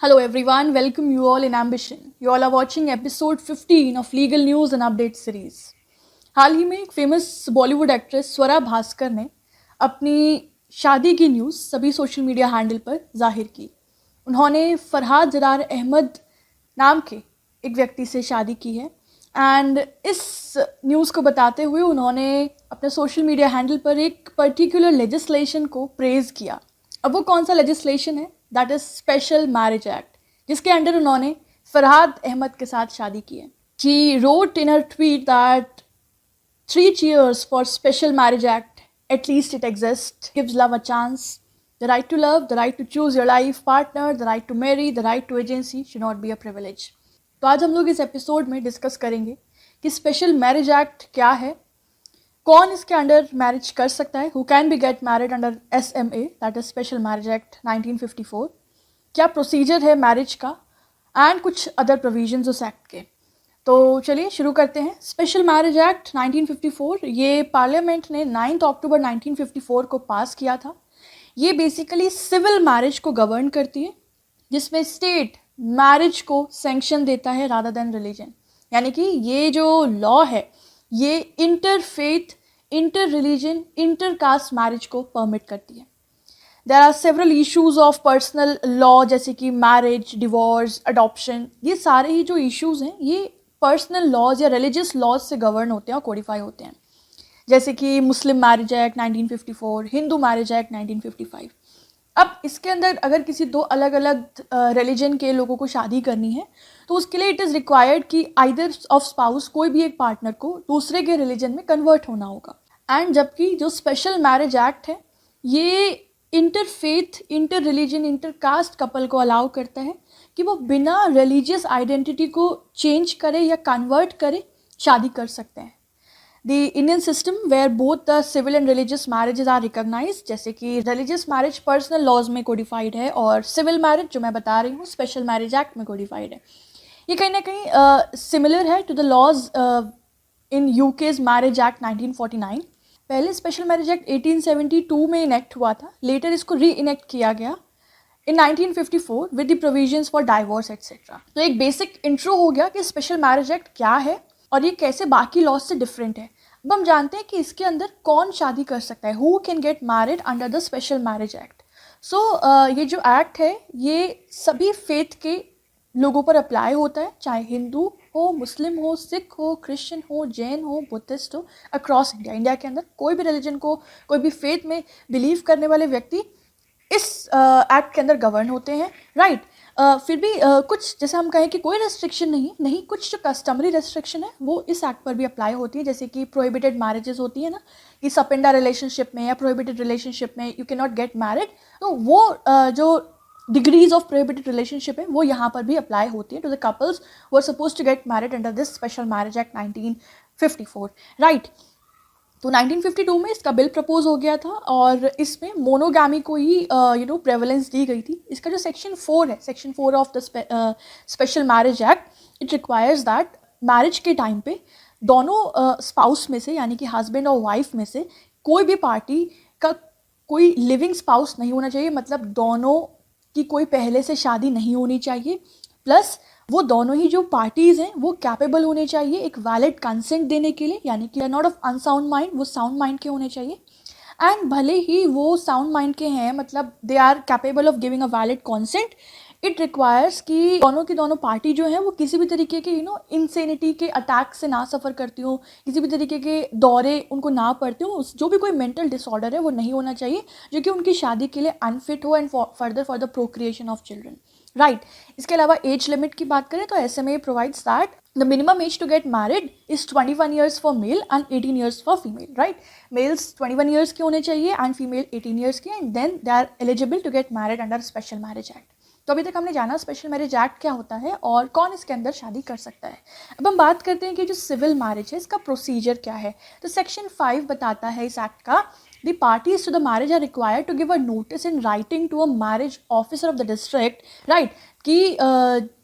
Hello everyone, welcome you all in Ambition. You all are watching episode 15 of Legal News and Update series. हाल ही में एक famous Bollywood actress Swara Bhaskar ने अपनी शादी की news सभी सोशल मीडिया हैंडल पर जाहिर की। उन्होंने फरहाद जरार अहमद नाम के एक व्यक्ति से शादी की है एंड इस न्यूज़ को बताते हुए उन्होंने अपने सोशल मीडिया हैंडल पर एक पर्टिकुलर लेजिस्लेशन को प्रेज़ किया। अब वो कौन सा लेजिस्लेशन है? That is special marriage act, जिसके अंडर उन्होंने फरहाद अहमद के साथ शादी की है। She wrote in her tweet that 3 cheers for special marriage act, at least it exists, gives love a chance. The right to love, the right to choose your life partner, the right to marry, the right to agency should not be a privilege. तो आज हम लोग इस episode में discuss करेंगे कि special marriage act क्या है, कौन इसके अंडर मैरिज कर सकता है, who can be gate married under SMA, that is special marriage act 1954, क्या प्रोसीजर है मैरिज का एंड कुछ अदर प्रोविजंस उस एक्ट के। तो चलिए शुरू करते हैं। स्पेशल मैरिज एक्ट 1954 ये पार्लियामेंट ने 9 अक्टूबर 1954 को पास किया था। ये बेसिकली सिविल मैरिज को गवर्न करती है, जिसमें स्टेट मैरिज को सैंक्शन देता है रादर देन रिलीजन। यानी कि ये जो लॉ है ये interfaith, inter religion, inter caste marriage को परमिट करती है। There are several issues of personal law, जैसे कि मैरिज, डिवोर्स, अडॉप्शन। ये सारे ही जो इश्यूज हैं ये पर्सनल लॉज या रिलीजियस लॉज से गवर्न होते हैं और कोडिफाई होते हैं, जैसे कि मुस्लिम marriage act 1954, Hindu marriage act 1955। अब इसके अंदर अगर किसी दो अलग अलग रिलीजन के लोगों को शादी करनी है तो उसके लिए इट इज़ रिक्वायर्ड कि आइदर ऑफ स्पाउस, कोई भी एक पार्टनर को दूसरे के रिलीजन में कन्वर्ट होना होगा। एंड जबकि जो स्पेशल मैरिज एक्ट है ये interfaith, inter religion, inter cast couple को अलाउ करता है कि वो बिना रिलीजियस आइडेंटिटी को चेंज करे या कन्वर्ट करे शादी कर सकते हैं। The Indian system where both the civil and religious marriages are recognised, जैसे कि रिलीजियस मैरिज पर्सनल लॉज में कोडिफाइड है और सिविल मैरिज जो मैं बता रही हूँ स्पेशल मैरिज एक्ट में कोडिफाइड है। ये कहीं ना कहीं सिमिलर है to the laws in UK's marriage act 1949। पहले स्पेशल मैरिज एक्ट 1872 में इनेक्ट हुआ था, लेटर इसको री इनेक्ट किया गया इन 1954 with the provisions for divorce etcetera. तो एक बेसिक इंट्रो हो गया कि स्पेशल मैरिज एक्ट क्या है और ये कैसे बाकी लॉज से डिफरेंट है। अब हम जानते हैं कि इसके अंदर कौन शादी कर सकता है, who can get married under the special marriage act. So ये जो एक्ट है ये सभी फेथ के लोगों पर अप्लाई होता है, चाहे हिंदू हो, मुस्लिम हो, सिख हो, क्रिश्चियन हो, जैन हो, बुद्धिस्ट हो, अक्रॉस इंडिया। इंडिया के अंदर कोई भी रिलीजन को, कोई भी फेथ में बिलीव करने वाले व्यक्ति इस एक्ट के अंदर गवर्न होते हैं, राइट। फिर भी कुछ, जैसे हम कहें कि कोई रेस्ट्रिक्शन नहीं, कुछ जो कस्टमरी रेस्ट्रिक्शन है वो इस एक्ट पर भी अप्लाई होती है, जैसे कि प्रोहिबिटेड मैरिजेस होती है ना, कि सपेंडा रिलेशनशिप में या प्रोहिबिटेड रिलेशनशिप में you can not get married, तो वो जो डिग्रीज ऑफ प्रोहिबिटेड रिलेशनशिप है वो यहाँ पर भी अप्लाई होती है to the couples who are suppose to get married under this special marriage act 1954, right. तो 1952 में इसका बिल प्रपोज हो गया था और इसमें मोनोगामी को ही प्रेवलेंस दी गई थी। इसका जो सेक्शन 4 है, section 4 of the special marriage act, it requires that marriage के टाइम पे दोनों स्पाउस में से, यानी कि हस्बैंड और वाइफ में से कोई भी पार्टी का कोई लिविंग स्पाउस नहीं होना चाहिए, मतलब दोनों की कोई पहले से शादी नहीं होनी चाहिए, प्लस वो दोनों ही जो पार्टीज़ हैं वो कैपेबल होने चाहिए एक वैलिड कंसेंट देने के लिए, यानी कि नॉट ऑफ अनसाउंड माइंड, वो साउंड माइंड के होने चाहिए। एंड भले ही वो साउंड माइंड के हैं, मतलब they are capable of giving a valid consent, it requires कि दोनों की दोनों पार्टी जो है वो किसी भी तरीके के इंसेनिटी के अटैक से ना सफ़र करती हो, किसी भी तरीके के दौरे उनको ना पड़ते हो, जो भी कोई मेंटल डिसऑर्डर है वो नहीं होना चाहिए जो कि उनकी शादी के लिए अनफिट हो and further for the procreation of children, right. इसके अलावा एज लिमिट की बात करें तो SMA provides that the minimum age to get married is 21 years for male and 18 years for female, right. Males 21 years के होने चाहिए एंड फीमेल 18 ईयर्स के, and then they are eligible to get married under special marriage act. तो अभी तक हमने जाना special marriage act क्या होता है और कौन इसके अंदर शादी कर सकता है। अब हम बात करते हैं कि जो सिविल मैरिज है इसका प्रोसीजर क्या है। तो सेक्शन 5 बताता है इस एक्ट का, the parties to the marriage are required to give a notice in writing to a marriage officer of the district, right, कि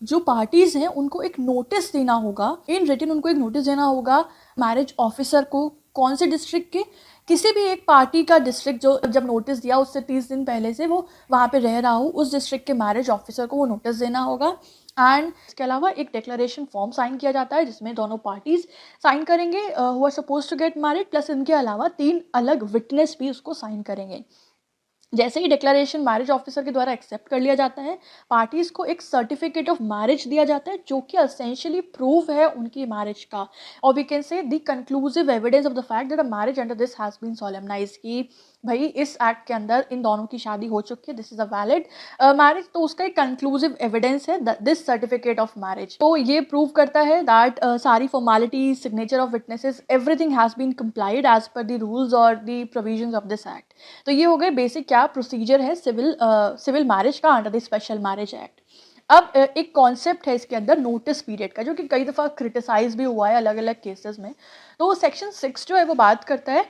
जो पार्टीज़ हैं उनको एक नोटिस देना होगा, इन रिटन उनको एक नोटिस देना होगा मैरिज ऑफिसर को, कौन से डिस्ट्रिक्ट के, किसी भी एक पार्टी का डिस्ट्रिक्ट जो जब नोटिस दिया उससे 30 दिन पहले से वो वहाँ पे रह रहा हो, उस डिस्ट्रिक्ट के मैरिज ऑफिसर को वो नोटिस देना होगा। एंड इसके अलावा एक डिक्लेरेशन फॉर्म साइन किया जाता है जिसमें दोनों पार्टीज साइन करेंगे who are suppose to get married, plus इनके अलावा 3 अलग विटनेस भी उसको साइन करेंगे। जैसे ही डिक्लेरेशन मैरिज ऑफिसर के द्वारा एक्सेप्ट कर लिया जाता है, पार्टीज को एक सर्टिफिकेट ऑफ मैरिज दिया जाता है जो कि एसेंशियली प्रूव है उनकी मैरिज का, और we can say the conclusive evidence of the fact that a marriage under this has been solemnised, कि भाई इस एक्ट के अंदर इन दोनों की शादी हो चुकी है, this is a valid marriage. तो उसका एक कंक्लूसिव एविडेंस है दिस सर्टिफिकेट ऑफ मैरिज। तो ये प्रूव करता है दैट सारी formalities, signature of witnesses, everything has been complied as per the rules और the provisions of this act. तो ये हो गए बेसिक क्या प्रोसीजर है सिविल मैरिज का under the special marriage act. अब एक कॉन्सेप्ट है इसके अंदर नोटिस पीरियड का, जो कि कई दफ़ा क्रिटिसाइज भी हुआ है अलग अलग केसेस में। तो सेक्शन 6 जो है वो बात करता है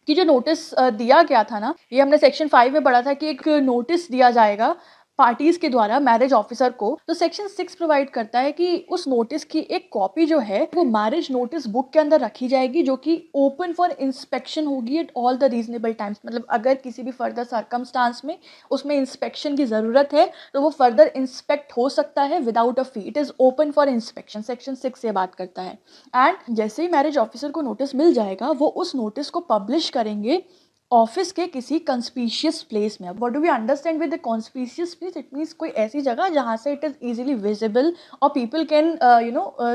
कि जो नोटिस दिया गया था ना, ये हमने सेक्शन 5 में पढ़ा था कि एक नोटिस दिया जाएगा पार्टीज के द्वारा मैरिज ऑफिसर को। तो सेक्शन 6 प्रोवाइड करता है कि उस नोटिस की एक कॉपी जो है वो मैरिज नोटिस बुक के अंदर रखी जाएगी, जो कि ओपन फॉर इंस्पेक्शन होगी at all the reasonable times. मतलब अगर किसी भी फर्दर सर्कमस्टांस में उसमें इंस्पेक्शन की ज़रूरत है तो वो फर्दर इंस्पेक्ट हो सकता है without a fee. It is open for inspection, section 6 से बात करता है। एंड जैसे ही मैरिज ऑफिसर को नोटिस मिल जाएगा, वो उस नोटिस को पब्लिश करेंगे ऑफिस के किसी कंस्पीशियस प्लेस में। What do we understand with the conspicuous place? It means कोई ऐसी जगह जहाँ से इट इज इजीली विजिबल और people can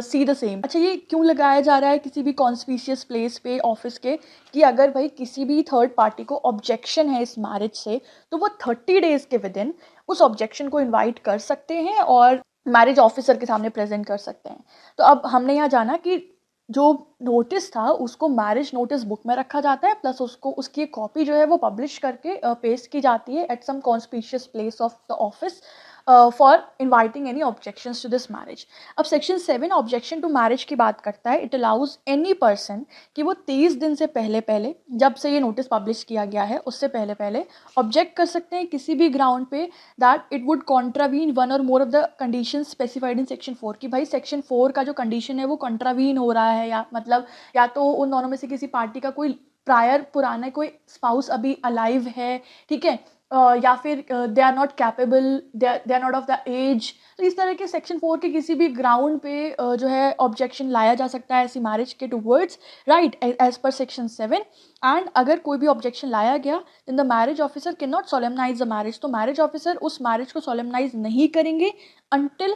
see the same. अच्छा, ये क्यों लगाया जा रहा है किसी भी कॉन्स्पीशियस प्लेस पे ऑफिस के? कि अगर भाई किसी भी थर्ड पार्टी को ऑब्जेक्शन है इस मैरिज से, तो वो 30 डेज के विद इन उस ऑब्जेक्शन को इन्वाइट कर सकते हैं और मैरिज ऑफिसर के सामने प्रेजेंट कर सकते हैं। तो अब हमने यहाँ जाना कि जो नोटिस था उसको मैरिज नोटिस बुक में रखा जाता है, प्लस उसको उसकी एक कॉपी जो है वो पब्लिश करके पेस्ट की जाती है at some conspicuous place of the office for inviting any objections to this marriage. अब सेक्शन 7 ऑब्जेक्शन टू मैरिज की बात करता है। इट अलाउज एनी पर्सन कि वो 30 दिन से पहले पहले, जब से ये नोटिस पब्लिश किया गया है उससे पहले पहले ऑब्जेक्ट कर सकते हैं किसी भी ग्राउंड पे that it would contravene one or more of the condition specified in section 4। कि भाई सेक्शन 4 का जो कंडीशन है वो कॉन्ट्रावीन हो रहा है, या मतलब या तो उन दोनों में से किसी पार्टी का कोई प्रायर पुराना कोई स्पाउस अभी अलाइव है, ठीक है, या फिर they are not capable, they are not of the age. तो इस तरह के सेक्शन 4 के किसी भी ग्राउंड पे जो है ऑब्जेक्शन लाया जा सकता है ऐसी मैरिज के towards, right, as per section 7। And अगर कोई भी ऑब्जेक्शन लाया गया then the marriage officer can not solemnize the marriage. तो मैरिज ऑफिसर उस मैरिज को सोलेमनाइज नहीं करेंगे until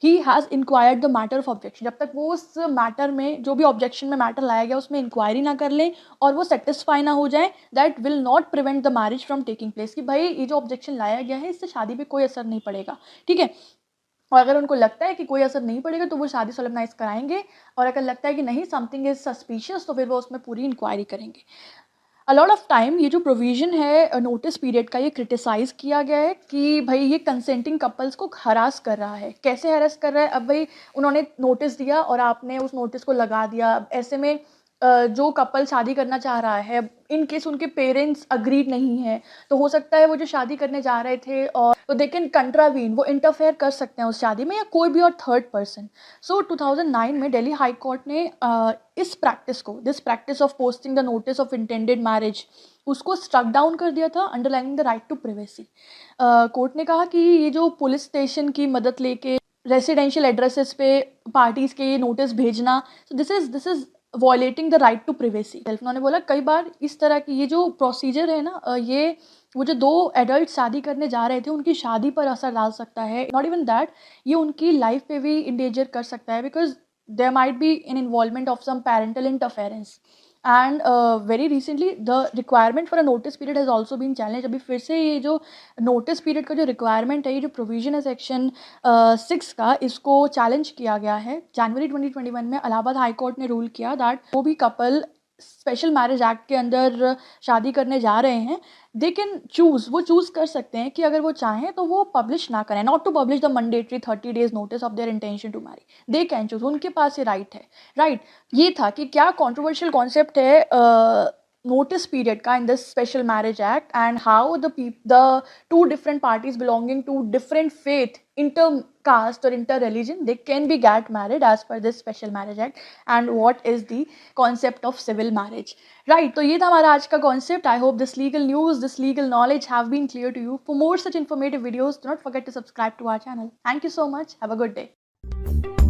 he has inquired the matter of objection. जब तक वो उस मैटर में, जो भी ऑब्जेक्शन में मैटर लाया गया उसमें इंक्वायरी ना कर लें और वो सेटिस्फाई ना हो जाए, that will not prevent the marriage from taking place. कि भाई ये जो ऑब्जेक्शन लाया गया है इससे शादी पे कोई असर नहीं पड़ेगा, ठीक है। और अगर उनको लगता है कि कोई असर नहीं पड़ेगा तो वो शादी सोलेमनाइज कराएंगे, और अगर लगता है कि नहीं समथिंग इज सस्पिशियस तो फिर वो उसमें पूरी इंक्वायरी करेंगे। अ लॉट ऑफ टाइम ये जो प्रोविज़न है नोटिस पीरियड का, ये क्रिटिसाइज़ किया गया है कि भाई ये कंसेंटिंग कपल्स को हरास कर रहा है। कैसे हरास कर रहा है? अब भाई उन्होंने नोटिस दिया और आपने उस नोटिस को लगा दिया। अब ऐसे में जो कपल शादी करना चाह रहा है, इन केस उनके पेरेंट्स अग्रीड नहीं है, तो हो सकता है वो जो शादी करने जा रहे थे और तो दे कैन कंट्रावीन, वो इंटरफेयर कर सकते हैं उस शादी में, या कोई भी और थर्ड पर्सन। सो 2009 में दिल्ली हाई कोर्ट ने इस प्रैक्टिस को, this practice of posting the notice of intended marriage, उसको स्ट्रक डाउन कर दिया था, underlining the right to privacy. Court ने कहा कि ये जो पुलिस स्टेशन की मदद लेके रेसिडेंशियल एड्रेसेस पे पार्टीज के ये नोटिस भेजना, this is violating the right to privacy. उन्होंने बोला कई बार इस तरह की ये जो प्रोसीजर है ना, ये वो जो 2 एडल्ट शादी करने जा रहे थे उनकी शादी पर असर डाल सकता है। नॉट इवन दैट, ये उनकी लाइफ पे भी इंडेंजर कर सकता है, because there might be an involvement of some parental interference. And very recently the requirement for a notice period has also been challenge. अभी फिर से ये जो नोटिस पीरियड का जो रिक्वायरमेंट है, ये जो प्रोविजन है सेक्शन 6 का, इसको चैलेंज किया गया है। जनवरी 2021 में इलाहाबाद हाई कोर्ट ने रूल किया दैट वो भी कपल स्पेशल मैरिज एक्ट के अंदर शादी करने जा रहे हैं, दे कैन चूज़, वो चूज़ कर सकते हैं कि अगर वो चाहें तो वो पब्लिश ना करें, not to publish the mandatory 30 days notice of their intention to marry. They can choose, उनके पास ये राइट है, राइट। ये था कि क्या कंट्रोवर्शियल कॉन्सेप्ट है notice period ka in this special marriage act, and how the two different parties belonging to different faith, inter-caste or inter-religion, they can be get married as per this special marriage act, and what is the concept of civil marriage, right? तो ये था हमारा आज का concept. I hope this legal news, this legal knowledge have been clear to you. For more such informative videos, do not forget to subscribe to our channel. Thank you so much. Have a good day.